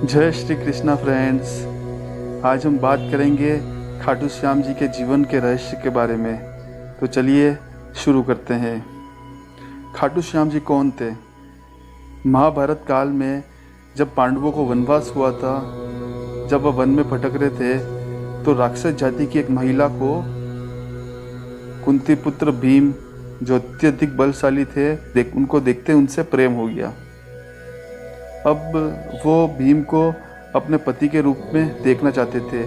जय श्री कृष्णा फ्रेंड्स। आज हम बात करेंगे खाटू श्याम जी के जीवन के रहस्य के बारे में। तो चलिए शुरू करते हैं। खाटू श्याम जी कौन थे? महाभारत काल में जब पांडवों को वनवास हुआ था, जब वह वन में भटक रहे थे, तो राक्षस जाति की एक महिला को कुंती पुत्र भीम, जो अत्यधिक बलशाली थे, उनको देखते उनसे प्रेम हो गया। अब वो भीम को अपने पति के रूप में देखना चाहते थे,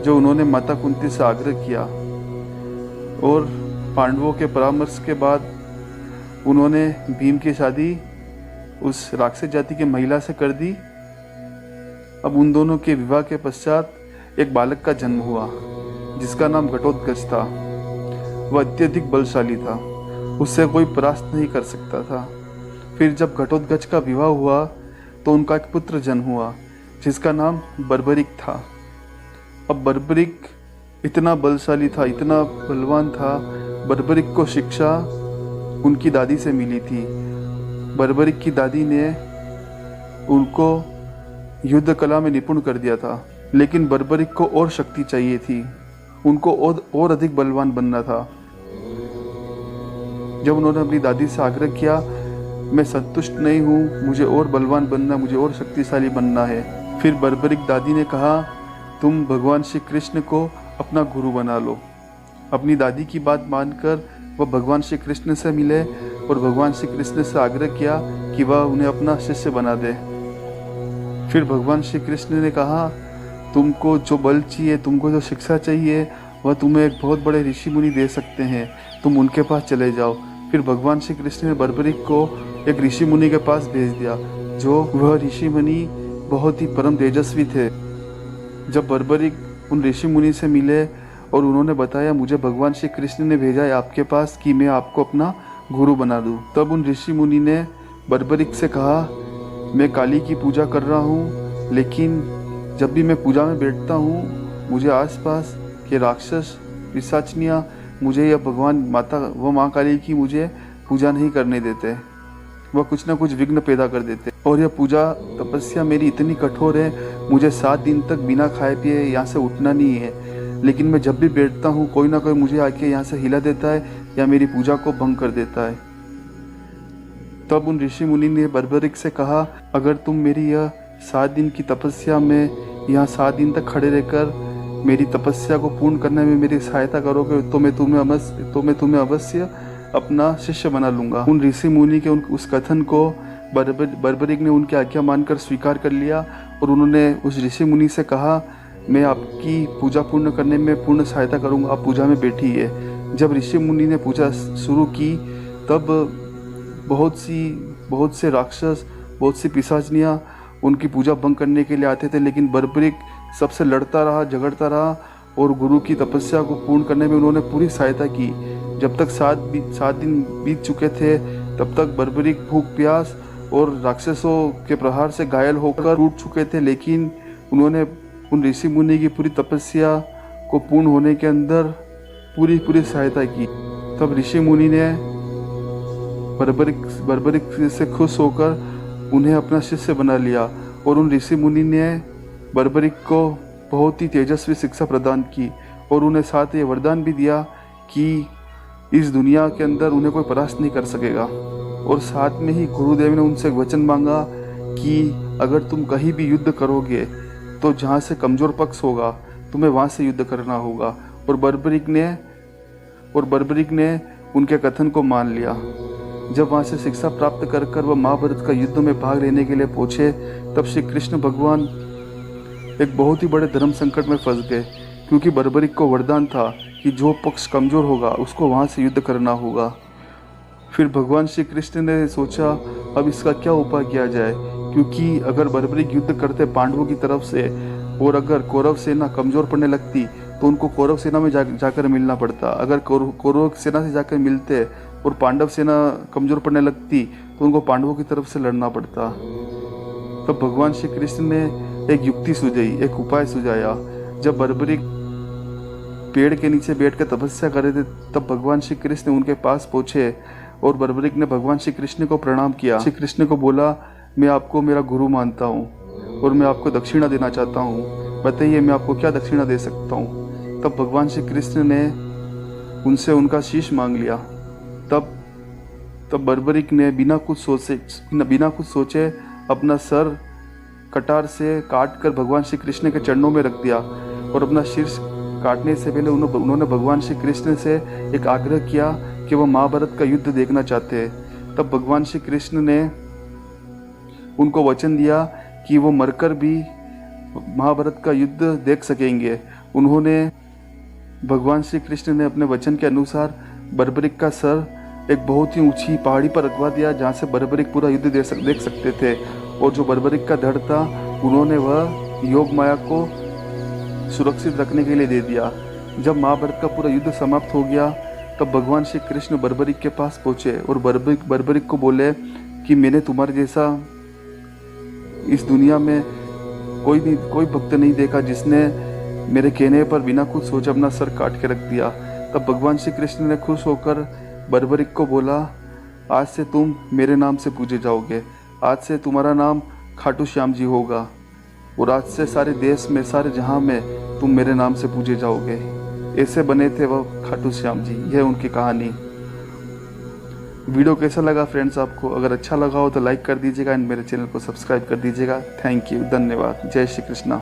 जो उन्होंने माता कुंती से आग्रह किया। और पांडवों के परामर्श के बाद उन्होंने भीम की शादी उस राक्षस जाति की महिला से कर दी। अब उन दोनों के विवाह के पश्चात एक बालक का जन्म हुआ, जिसका नाम घटोत्कच था। वह अत्यधिक बलशाली था, उससे कोई परास्त नहीं कर सकता था। फिर जब घटोत्कच का विवाह हुआ तो उनका एक पुत्र जन्म हुआ, जिसका नाम बर्बरिक था। अब बर्बरिक इतना बलशाली था, इतना बलवान था। बर्बरिक को शिक्षा उनकी दादी से मिली थी। बर्बरिक की दादी ने उनको युद्ध कला में निपुण कर दिया था, लेकिन बर्बरिक को और शक्ति चाहिए थी। उनको और अधिक बलवान बनना था। जब उन्होंने अपनी दादी से आग्रह किया, मैं संतुष्ट नहीं हूँ, मुझे और बलवान बनना, मुझे और शक्तिशाली बनना है। फिर बर्बरिक दादी ने कहा, तुम भगवान श्री कृष्ण को अपना गुरु बना लो। अपनी दादी की बात मानकर वह भगवान श्री कृष्ण से मिले और भगवान श्री कृष्ण से आग्रह किया कि वह उन्हें अपना शिष्य बना दे। फिर भगवान श्री कृष्ण ने कहा, तुमको जो बल चाहिए, तुमको जो शिक्षा चाहिए, वह तुम्हें एक बहुत बड़े ऋषि मुनि दे सकते हैं, तुम उनके पास चले जाओ। फिर भगवान श्री कृष्ण ने बर्बरिक को एक ऋषि मुनि के पास भेज दिया, जो वह ऋषि मुनि बहुत ही परम तेजस्वी थे। जब बर्बरिक उन ऋषि मुनि से मिले और उन्होंने बताया, मुझे भगवान श्री कृष्ण ने भेजा है आपके पास कि मैं आपको अपना गुरु बना दूं, तब उन ऋषि मुनि ने बर्बरिक से कहा, मैं काली की पूजा कर रहा हूँ, लेकिन जब भी मैं पूजा में बैठता हूँ, मुझे आसपास के राक्षस पिशाचनियाँ मुझे या भगवान माता व माँ काली की मुझे पूजा नहीं करने देते। वह कुछ ना कुछ विघ्न पैदा कर देते। और यह पूजा तपस्या मेरी इतनी कठोर है, मुझे 7 दिन तक बिना खाए पिए यहाँ से उठना नहीं है। लेकिन मैं जब भी बैठता हूँ, कोई ना कोई मुझे आके यहाँ से हिला देता है या मेरी पूजा को भंग कर देता है। तब उन ऋषि मुनि ने बर्बरिक से कहा, अगर तुम मेरी यह 7 दिन की तपस्या में यहाँ 7 दिन तक खड़े रहकर मेरी तपस्या को पूर्ण करने में मेरी सहायता करोगे, तो मैं तुम्हें अवश्य अपना शिष्य बना लूँगा। उन ऋषि मुनि के उस कथन को बर्बरिक ने उनकी आज्ञा मानकर स्वीकार कर लिया और उन्होंने उस ऋषि मुनि से कहा, मैं आपकी पूजा पूर्ण करने में पूर्ण सहायता करूँगा, आप पूजा में बैठिए। जब ऋषि मुनि ने पूजा शुरू की, तब बहुत से राक्षस, बहुत सी पिशाचनियाँ उनकी पूजा भंग करने के लिए आते थे, लेकिन बर्बरिक सबसे लड़ता रहा, झगड़ता रहा और गुरु की तपस्या को पूर्ण करने में उन्होंने पूरी सहायता की। जब तक 7 दिन बीत चुके थे, तब तक बर्बरिक भूख प्यास और राक्षसों के प्रहार से घायल होकर टूट चुके थे, लेकिन उन्होंने उन ऋषि मुनि की पूरी तपस्या को पूर्ण होने के अंदर पूरी सहायता की। तब ऋषि मुनि ने बर्बरिक से खुश होकर उन्हें अपना शिष्य बना लिया और उन ऋषि मुनि ने बर्बरिक को बहुत ही तेजस्वी शिक्षा प्रदान की और उन्हें साथ ये वरदान भी दिया कि इस दुनिया के अंदर उन्हें कोई परास्त नहीं कर सकेगा। और साथ में ही गुरुदेव ने उनसे वचन मांगा कि अगर तुम कहीं भी युद्ध करोगे, तो जहाँ से कमज़ोर पक्ष होगा, तुम्हें वहाँ से युद्ध करना होगा। और बर्बरिक ने उनके कथन को मान लिया। जब वहाँ से शिक्षा प्राप्त कर वह महाभारत का युद्ध में भाग लेने के लिए पहुँचे, तब श्री कृष्ण भगवान एक बहुत ही बड़े धर्म संकट में फंस गए, क्योंकि बर्बरिक को वरदान था कि जो पक्ष कमज़ोर होगा उसको वहाँ से युद्ध करना होगा। फिर भगवान श्री कृष्ण ने सोचा, अब इसका क्या उपाय किया जाए, क्योंकि अगर बर्बरिक युद्ध करते पांडवों की तरफ से और अगर कौरव सेना कमज़ोर पड़ने लगती, तो उनको कौरव सेना में जाकर मिलना पड़ता। अगर कौरव सेना से जाकर मिलते और पांडव सेना कमज़ोर पड़ने लगती, तो उनको पांडवों की तरफ से लड़ना पड़ता। तब भगवान श्री कृष्ण ने एक युक्ति सुझाई, एक उपाय सुझाया। जब बर्बरिक पेड़ के नीचे बैठकर तपस्या कर रहे थे, तब भगवान श्री कृष्ण उनके पास पहुँचे और बर्बरिक ने भगवान श्री कृष्ण को प्रणाम किया। श्री कृष्ण को बोला, मैं आपको मेरा गुरु मानता हूँ और मैं आपको दक्षिणा देना चाहता हूँ, बताइए मैं आपको क्या दक्षिणा दे सकता हूँ। तब भगवान श्री कृष्ण ने उनसे उनका शीश मांग लिया। तब बर्बरिक ने बिना कुछ सोचे अपना सर कटार से काट कर भगवान श्री कृष्ण के चरणों में रख दिया और अपना शीर्ष काटने से पहले उन्होंने भगवान श्री कृष्ण से एक आग्रह किया कि वह महाभारत का युद्ध देखना चाहते हैं। तब भगवान श्री कृष्ण ने उनको वचन दिया कि वो मरकर भी महाभारत का युद्ध देख सकेंगे। भगवान श्री कृष्ण ने अपने वचन के अनुसार बर्बरिक का सर एक बहुत ही ऊंची पहाड़ी पर रखवा दिया, जहाँ से बर्बरिक पूरा युद्ध देख सकते थे। और जो बर्बरिक का धड़ था उन्होंने वह योग माया को सुरक्षित रखने के लिए दे दिया। जब महाभारत का पूरा युद्ध समाप्त हो गया तब भगवान श्री कृष्ण बर्बरिक के पास पहुँचे और बर्बरिक को बोले कि मैंने तुम्हारे जैसा इस दुनिया में कोई भक्त नहीं देखा जिसने मेरे कहने पर बिना कुछ सोचे अपना सर काट के रख दिया। तब भगवान श्री कृष्ण ने खुश होकर बर्बरिक को बोला, आज से तुम मेरे नाम से पूजे जाओगे, आज से तुम्हारा नाम खाटू श्याम जी होगा और आज से सारे देश में सारे जहां में तुम मेरे नाम से पूजे जाओगे। ऐसे बने थे वह खाटू श्याम जी। यह उनकी कहानी। वीडियो कैसा लगा फ्रेंड्स आपको? अगर अच्छा लगा हो तो लाइक कर दीजिएगा एंड मेरे चैनल को सब्सक्राइब कर दीजिएगा। थैंक यू, धन्यवाद। जय श्री कृष्णा।